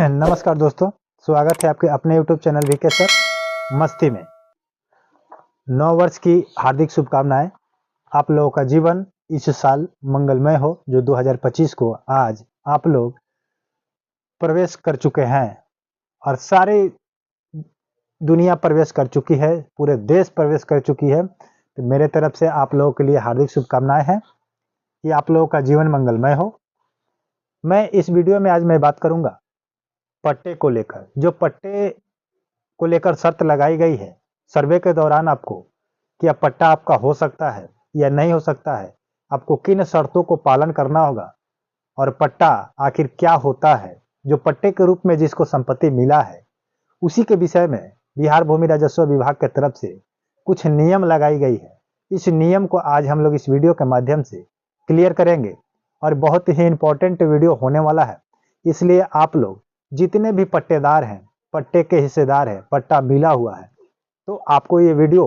नमस्कार दोस्तों, स्वागत है आपके अपने YouTube चैनल वीके सर मस्ती में। नव वर्ष की हार्दिक शुभकामनाएं। आप लोगों का जीवन इस साल मंगलमय हो। जो 2025 को आज आप लोग प्रवेश कर चुके हैं और सारी दुनिया प्रवेश कर चुकी है, पूरे देश प्रवेश कर चुकी है। तो मेरे तरफ से आप लोगों के लिए हार्दिक शुभकामनाएं हैं कि आप लोगों का जीवन मंगलमय हो। मैं इस वीडियो में आज मैं बात करूंगा पट्टे को लेकर। जो पट्टे को लेकर शर्त लगाई गई है सर्वे के दौरान आपको, कि अब पट्टा आपका हो सकता है या नहीं हो सकता है, आपको किन शर्तों को पालन करना होगा और पट्टा आखिर क्या होता है, जो पट्टे के रूप में जिसको संपत्ति मिला है, उसी के विषय में बिहार भूमि राजस्व विभाग की तरफ से कुछ नियम लगाई गई है। इस नियम को आज हम लोग इस वीडियो के माध्यम से क्लियर करेंगे और बहुत ही इंपॉर्टेंट वीडियो होने वाला है। इसलिए आप लोग जितने भी पट्टेदार हैं, पट्टे के हिस्सेदार हैं, पट्टा मिला हुआ है, तो आपको ये वीडियो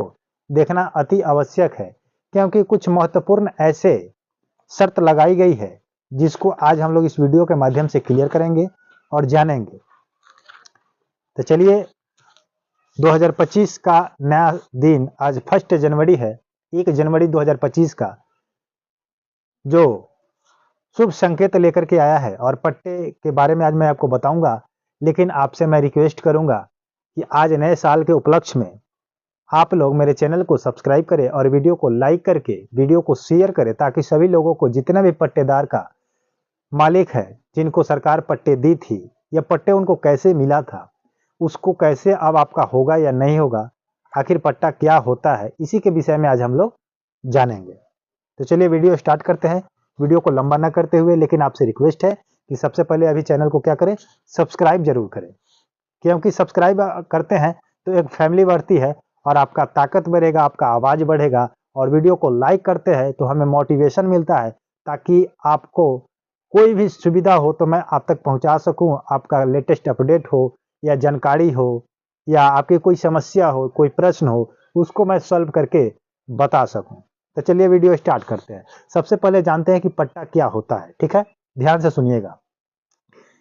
देखना अति आवश्यक है, क्योंकि कुछ महत्वपूर्ण ऐसे शर्त लगाई गई है जिसको आज हम लोग इस वीडियो के माध्यम से क्लियर करेंगे और जानेंगे। तो चलिए, 2025 का नया दिन आज 1 जनवरी है। 1 जनवरी 2025 का जो शुभ संकेत लेकर के आया है और पट्टे के बारे में आज मैं आपको बताऊंगा। लेकिन आपसे मैं रिक्वेस्ट करूंगा कि आज नए साल के उपलक्ष्य में आप लोग मेरे चैनल को सब्सक्राइब करें और वीडियो को लाइक करके वीडियो को शेयर करें, ताकि सभी लोगों को, जितना भी पट्टेदार का मालिक है, जिनको सरकार पट्टे दी थी या पट्टे उनको कैसे मिला था, उसको कैसे अब आपका होगा या नहीं होगा, आखिर पट्टा क्या होता है, इसी के विषय में आज हम लोग जानेंगे। तो चलिए वीडियो स्टार्ट करते हैं। वीडियो को लंबा ना करते हुए, लेकिन आपसे रिक्वेस्ट है कि सबसे पहले अभी चैनल को क्या करें, सब्सक्राइब जरूर करें, क्योंकि सब्सक्राइब करते हैं तो एक फैमिली बढ़ती है और आपका ताकत बढ़ेगा, आपका आवाज बढ़ेगा। और वीडियो को लाइक करते हैं तो हमें मोटिवेशन मिलता है, ताकि आपको कोई भी सुविधा हो तो मैं आप तक पहुंचा सकूं। आपका लेटेस्ट अपडेट हो या जानकारी हो या आपकी कोई समस्या हो, कोई प्रश्न हो, उसको मैं सॉल्व करके बता सकूं। तो चलिए वीडियो स्टार्ट करते हैं। सबसे पहले जानते हैं कि पट्टा क्या होता है। ठीक है, ध्यान से सुनिएगा।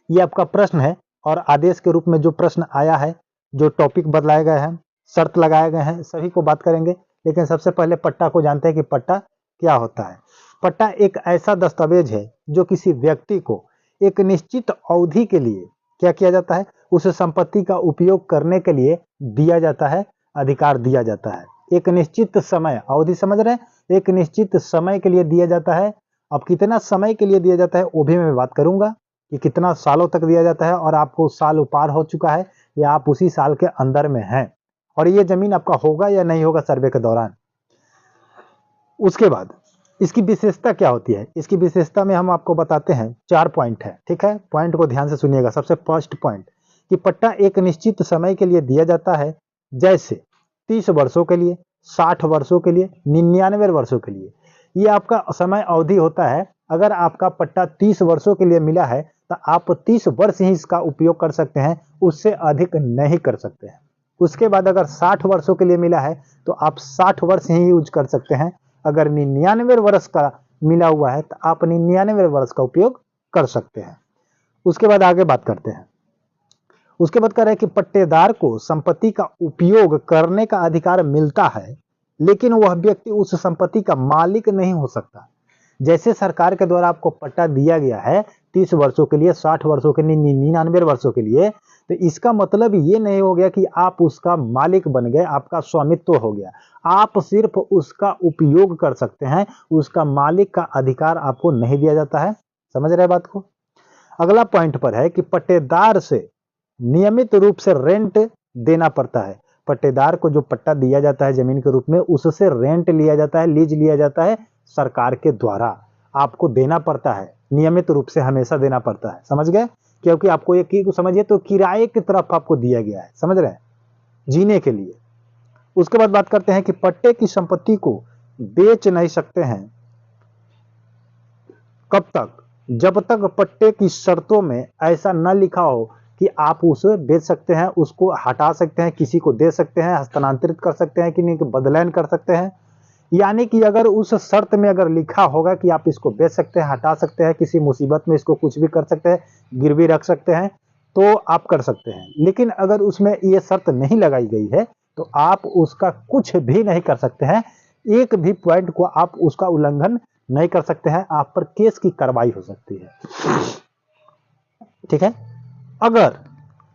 ये आपका प्रश्न है और आदेश के रूप में जो प्रश्न आया है, जो टॉपिक बदलाए गए हैं, शर्त लगाए गए हैं, सभी को बात करेंगे। लेकिन सबसे पहले पट्टा को जानते हैं कि पट्टा क्या होता है। पट्टा एक ऐसा दस्तावेज है जो किसी व्यक्ति को एक निश्चित अवधि के लिए क्या किया जाता है, उस संपत्ति का उपयोग करने के लिए दिया जाता है, अधिकार दिया जाता है। एक निश्चित समय, अवधि समझ रहे हैं, एक निश्चित समय के लिए दिया जाता है। अब कितना समय के लिए दिया जाता है वो भी मैं बात करूंगा, कि कितना सालों तक दिया जाता है, और आपको साल पार हो चुका है या आप उसी साल के अंदर में हैं, और ये जमीन आपका होगा या नहीं होगा सर्वे के दौरान। उसके बाद इसकी विशेषता क्या होती है, इसकी विशेषता में हम आपको बताते हैं 4 पॉइंट है। ठीक है, पॉइंट को ध्यान से सुनिएगा। सबसे फर्स्ट पॉइंट कि पट्टा एक निश्चित समय के लिए दिया जाता है, जैसे 30 वर्षों के लिए, 60 वर्षों के लिए, 99 वर्षों के लिए। ये आपका समय अवधि होता है। अगर आपका पट्टा 30 वर्षों के लिए मिला है तो आप 30 वर्ष ही इसका उपयोग कर सकते हैं, उससे अधिक नहीं कर सकते हैं। उसके बाद अगर 60 वर्षों के लिए मिला है तो आप 60 वर्ष ही यूज कर सकते हैं। अगर 99 वर्ष का मिला हुआ है तो आप 99 वर्ष का उपयोग कर सकते हैं। उसके बाद आगे बात करते हैं। उसके बाद कह रहे हैं कि पट्टेदार को संपत्ति का उपयोग करने का अधिकार मिलता है, लेकिन वह व्यक्ति उस संपत्ति का मालिक नहीं हो सकता। जैसे सरकार के द्वारा आपको पट्टा दिया गया है 30 वर्षों के लिए, 60 वर्षों के लिए, 99 वर्षों के लिए, तो इसका मतलब ये नहीं हो गया कि आप उसका मालिक बन गए, आपका स्वामित्व हो गया। आप सिर्फ उसका उपयोग कर सकते हैं, उसका मालिक का अधिकार आपको नहीं दिया जाता है। समझ रहे बात को। अगला पॉइंट पर है कि पट्टेदार से नियमित रूप से रेंट देना पड़ता है। पट्टेदार को जो पट्टा दिया जाता है जमीन के रूप में, उससे रेंट लिया जाता है, लीज लिया जाता है सरकार के द्वारा। आपको देना पड़ता है, नियमित रूप से हमेशा देना पड़ता है। समझ गए, क्योंकि आपको एक समझिए तो किराए की तरफ आपको दिया गया है, समझ रहे हैं, जीने के लिए। उसके बाद बात करते हैं कि पट्टे की संपत्ति को बेच नहीं सकते हैं। कब तक? जब तक पट्टे की शर्तों में ऐसा न लिखा हो कि आप उसे बेच सकते हैं, उसको हटा सकते हैं, किसी को दे सकते हैं, हस्तांतरित कर सकते हैं कि नहीं, बदलान कर सकते हैं। यानी कि अगर उस शर्त में अगर लिखा होगा कि आप इसको बेच सकते हैं, हटा सकते हैं, किसी मुसीबत में इसको कुछ भी कर सकते हैं, गिरवी रख सकते हैं, तो आप कर सकते हैं। लेकिन अगर उसमें ये शर्त नहीं लगाई गई है तो आप उसका कुछ भी नहीं कर सकते हैं, एक भी पॉइंट को आप उसका उल्लंघन नहीं कर सकते हैं, आप पर केस की कार्रवाई हो सकती है। ठीक है, अगर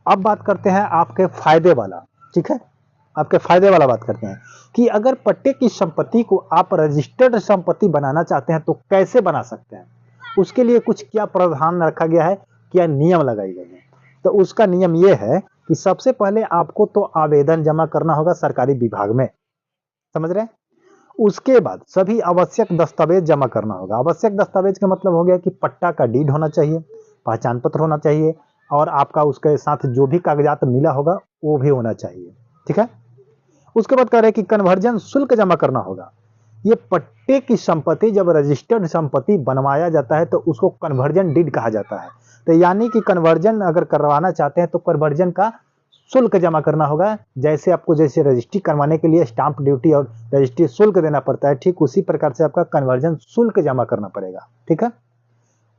अब बात करते हैं आपके फायदे वाला। ठीक है, आपके फायदे वाला बात करते हैं कि अगर पट्टे की संपत्ति को आप रजिस्टर्ड संपत्ति बनाना चाहते हैं तो कैसे बना सकते हैं, उसके लिए कुछ क्या प्रावधान रखा गया है, क्या नियम लगाए गए हैं। तो उसका नियम यह है कि सबसे पहले आपको तो आवेदन जमा करना होगा सरकारी विभाग में, समझ रहे हैं। उसके बाद सभी आवश्यक दस्तावेज जमा करना होगा। आवश्यक दस्तावेज का मतलब हो गया कि पट्टा का डीड होना चाहिए, पहचान पत्र होना चाहिए और आपका उसके साथ जो भी कागजात मिला होगा वो भी होना चाहिए। ठीक है, उसके बाद कह रहे हैं कि कन्वर्जन शुल्क जमा करना होगा। ये पट्टे की संपत्ति जब रजिस्टर्ड संपत्ति बनवाया जाता है तो उसको कन्वर्जन डीड कहा जाता है। तो यानी कि कन्वर्जन अगर करवाना चाहते हैं तो कन्वर्जन का शुल्क जमा करना होगा। जैसे आपको जैसे रजिस्ट्री करवाने के लिए स्टाम्प ड्यूटी और रजिस्ट्री शुल्क देना पड़ता है, ठीक उसी प्रकार से आपका कन्वर्जन शुल्क जमा करना पड़ेगा। ठीक है,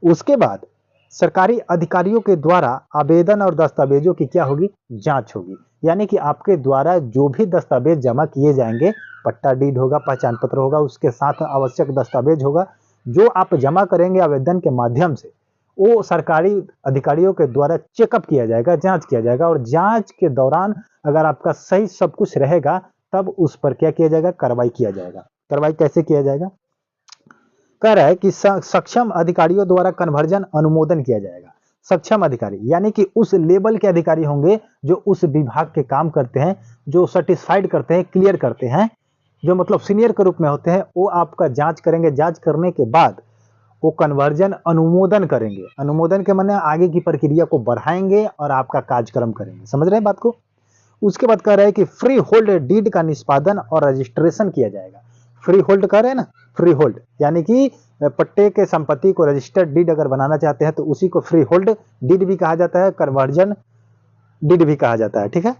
उसके बाद सरकारी अधिकारियों के द्वारा आवेदन और दस्तावेजों की क्या होगी, जांच होगी। यानी कि आपके द्वारा जो भी दस्तावेज जमा किए जाएंगे, पट्टा डीड होगा, पहचान पत्र होगा, उसके साथ आवश्यक दस्तावेज होगा, जो आप जमा करेंगे आवेदन के माध्यम से, वो सरकारी अधिकारियों के द्वारा चेकअप किया जाएगा, जांच किया जाएगा। और जांच के दौरान अगर आपका सही सब कुछ रहेगा तब उस पर क्या किया जाएगा, कार्रवाई किया जाएगा। कार्रवाई कैसे किया जाएगा, कह रहा है कि सक्षम अधिकारियों द्वारा कन्वर्जन अनुमोदन किया जाएगा। सक्षम अधिकारी यानी कि उस लेवल के अधिकारी होंगे जो उस विभाग के काम करते हैं, जो सर्टिफाइड करते हैं, क्लियर करते हैं, जो मतलब सीनियर के रूप में होते हैं, वो आपका जांच करेंगे। जांच करने के बाद वो कन्वर्जन अनुमोदन करेंगे। अनुमोदन के माने आगे की प्रक्रिया को बढ़ाएंगे और आपका कार्यक्रम करेंगे। समझ रहे हैं बात को। उसके बाद कह रहे हैं कि फ्री होल्ड डीड का निष्पादन और रजिस्ट्रेशन किया जाएगा। फ्री होल्ड कह रहे हैं ना, फ्री होल्ड यानी कि पट्टे के संपत्ति को रजिस्टर्ड डीड अगर बनाना चाहते हैं तो उसी को फ्री होल्ड डीड भी कहा जाता है, कन्वर्जन डीड भी कहा जाता है। ठीक है,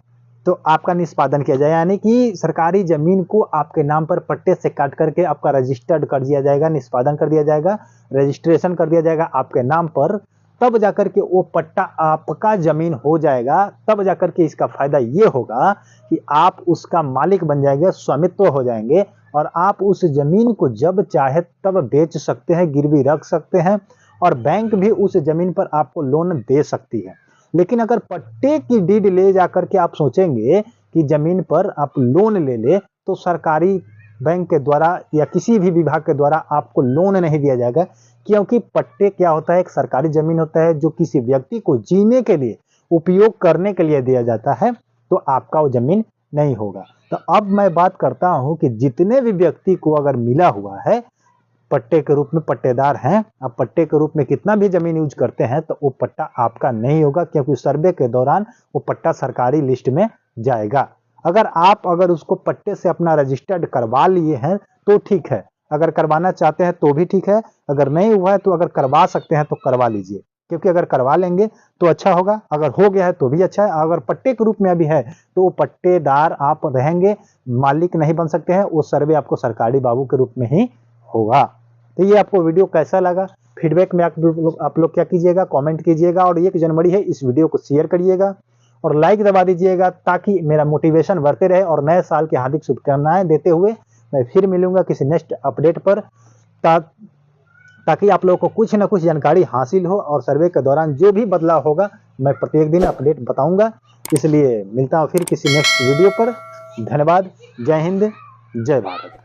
तो आपका निष्पादन किया जाए, यानी कि सरकारी जमीन को आपके नाम पर पट्टे से काट करके आपका रजिस्टर्ड कर दिया जाएगा, निष्पादन कर दिया जाएगा, रजिस्ट्रेशन कर दिया जाएगा आपके नाम पर। तब जाकर के वो पट्टा आपका जमीन हो जाएगा। तब जाकर के इसका फायदा ये होगा कि आप उसका मालिक बन जाएंगे, स्वामित्व हो जाएंगे और आप उस जमीन को जब चाहे तब बेच सकते हैं, गिरवी रख सकते हैं और बैंक भी उस जमीन पर आपको लोन दे सकती है। लेकिन अगर पट्टे की डीड ले जाकर के आप सोचेंगे कि जमीन पर आप लोन ले ले तो सरकारी बैंक के द्वारा या किसी भी विभाग के द्वारा आपको लोन नहीं दिया जाएगा, क्योंकि पट्टे क्या होता है, एक सरकारी जमीन होता है जो किसी व्यक्ति को जीने के लिए, उपयोग करने के लिए दिया जाता है, तो आपका वो जमीन नहीं होगा। तो अब मैं बात करता हूं कि जितने भी व्यक्ति को अगर मिला हुआ है पट्टे के रूप में, पट्टेदार हैं, आप पट्टे के रूप में कितना भी जमीन यूज करते हैं तो वो पट्टा आपका नहीं होगा, क्योंकि सर्वे के दौरान वो पट्टा सरकारी लिस्ट में जाएगा। अगर उसको पट्टे से अपना रजिस्टर्ड करवा लिए हैं तो ठीक है, अगर करवाना चाहते हैं तो भी ठीक है, अगर नहीं हुआ है तो अगर करवा सकते हैं तो करवा लीजिए, क्योंकि अगर करवा लेंगे तो अच्छा होगा, अगर हो गया है तो भी अच्छा है। अगर पट्टे के रूप में अभी है तो वो पट्टेदार आप रहेंगे, मालिक नहीं बन सकते हैं, वो सर्वे आपको सरकारी बाबू के रूप में ही होगा। तो ये आपको वीडियो कैसा लगा, फीडबैक में आप लोग क्या कीजिएगा, कमेंट कीजिएगा। और 1 जनवरी है, इस वीडियो को शेयर करिएगा और लाइक दबा दीजिएगा ताकि मेरा मोटिवेशन बढ़ते रहे। और नए साल की हार्दिक शुभकामनाएं देते हुए मैं फिर मिलूंगा किसी नेक्स्ट अपडेट पर, ताकि आप लोगों को कुछ ना कुछ जानकारी हासिल हो और सर्वे के दौरान जो भी बदलाव होगा मैं प्रत्येक दिन अपडेट बताऊंगा। इसलिए मिलता हूं फिर किसी नेक्स्ट वीडियो पर। धन्यवाद, जय हिंद, जय भारत।